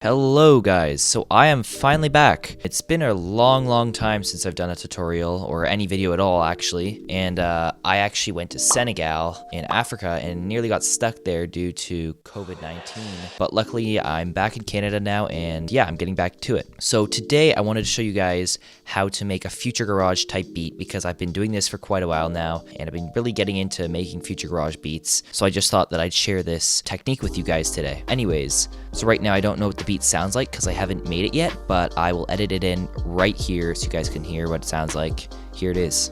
Hello guys, so I am finally back. It's been a long time since I've done a tutorial or any video at all actually, and I actually went to Senegal in Africa and nearly got stuck there due to COVID-19, but luckily I'm back in Canada now and yeah, I'm getting back to it. So today I wanted to show you guys how to make a Future Garage type beat because I've been doing this for quite a while now and I've been really getting into making Future Garage beats, so I just thought that I'd share this technique with you guys today. Anyways, so right now I don't know what the beat sounds like because I haven't made it yet, but I will edit it in right here so you guys can hear what it sounds like. Here it is.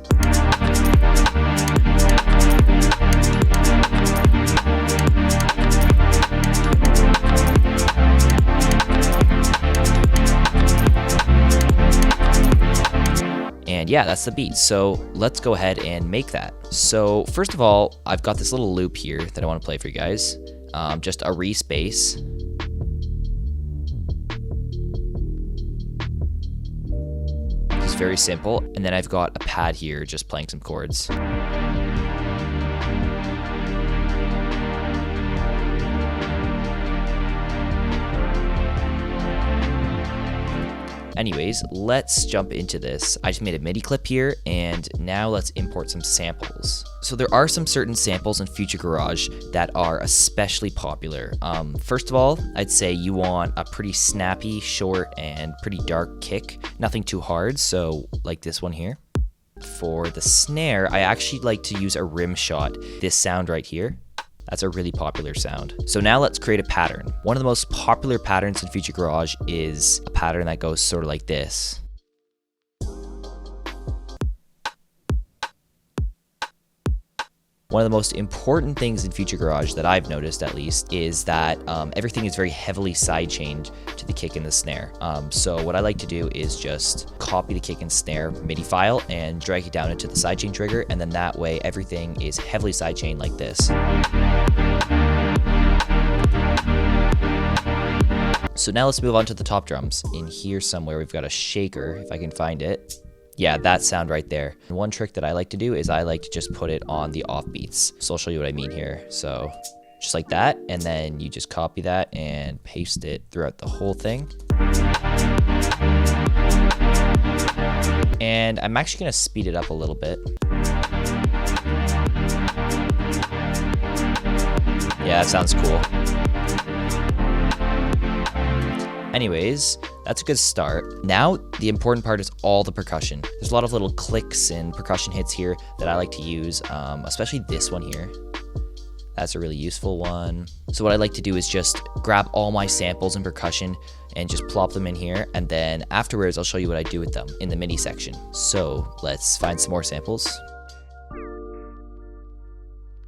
And yeah, that's the beat. So let's go ahead and make that. So first of all, I've got this little loop here that I want to play for you guys. Just a re-space. Just very simple. And then I've got a pad here just playing some chords. Anyways, let's jump into this. I just made a MIDI clip here, and now let's import some samples. So there are some certain samples in Future Garage that are especially popular. First of all, I'd say you want a pretty snappy, short, and pretty dark kick. Nothing too hard, so like this one here. For the snare, I actually like to use a rim shot, this sound right here. That's a really popular sound. So now let's create a pattern. One of the most popular patterns in Future Garage is a pattern that goes sort of like this. One of the most important things in Future Garage that I've noticed at least is that everything is very heavily sidechained to the kick and the snare. So what I like to do is just copy the kick and snare MIDI file and drag it down into the sidechain trigger, and then that way everything is heavily sidechained like this. So now let's move on to the top drums. In here somewhere we've got a shaker, if I can find it. Yeah, that sound right there. And one trick that I like to do is I like to just put it on the off beats. So I'll show you what I mean here. So just like that, and then you just copy that and paste it throughout the whole thing. And I'm actually gonna speed it up a little bit. Yeah, that sounds cool. Anyways, that's a good start. Now, the important part is all the percussion. There's a lot of little clicks and percussion hits here that I like to use, especially this one here. That's a really useful one. So what I like to do is just grab all my samples and percussion and just plop them in here, and then afterwards I'll show you what I do with them in the MIDI section. So let's find some more samples.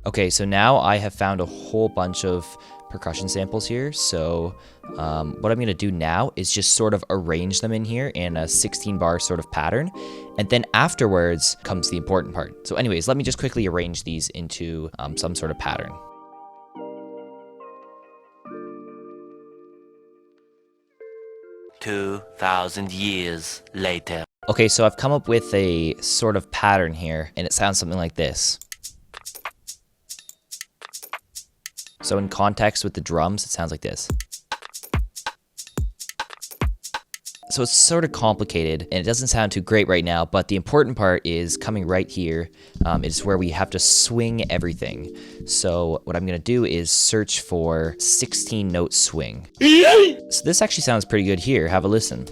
Okay, so now I have found a whole bunch of percussion samples here. So what I'm gonna do now is just sort of arrange them in here in a 16-bar sort of pattern, and then afterwards comes the important part. So anyways, let me just quickly arrange these into some sort of pattern. "2,000 years later." Okay, so I've come up with a sort of pattern here, and it sounds something like this. So in context with the drums, it sounds like this. So it's sort of complicated and it doesn't sound too great right now, but the important part is coming right here. It's where we have to swing everything. So what I'm gonna do is search for 16-note swing. So this actually sounds pretty good here. Have a listen.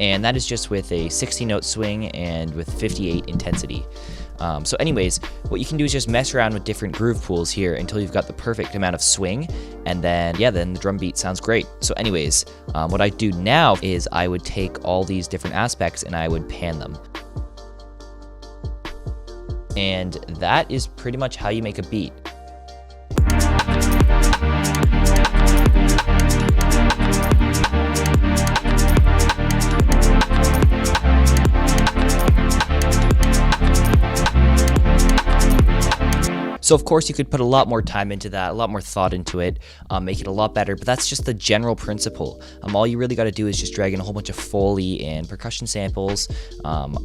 And that is just with a 16-note swing and with 58 intensity. So anyways, what you can do is just mess around with different groove pools here until you've got the perfect amount of swing, and then, yeah, then the drum beat sounds great. So anyways, what I do now is I would take all these different aspects and I would pan them. And that is pretty much how you make a beat. So of course you could put a lot more time into that, a lot more thought into it, make it a lot better, but that's just the general principle. All you really got to do is just drag in a whole bunch of Foley and percussion samples,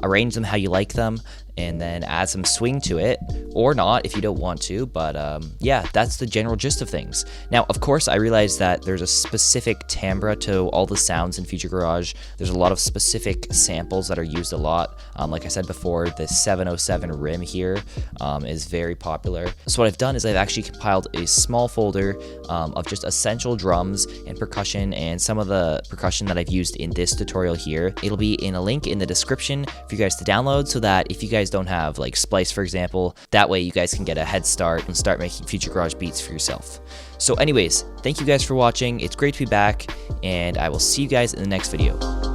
arrange them how you like them, and then add some swing to it, or not if you don't want to, but yeah, that's the general gist of things. Now, of course, I realize that there's a specific timbre to all the sounds in Future Garage. There's a lot of specific samples that are used a lot. Like I said before, the 707 rim here is very popular. So what I've done is I've actually compiled a small folder of just essential drums and percussion and some of the percussion that I've used in this tutorial here. It'll be in a link in the description for you guys to download, so that if you guys don't have like Splice, for example, that way you guys can get a head start and start making Future Garage beats for yourself. So anyways, thank you guys for watching. It's great to be back, and I will see you guys in the next video.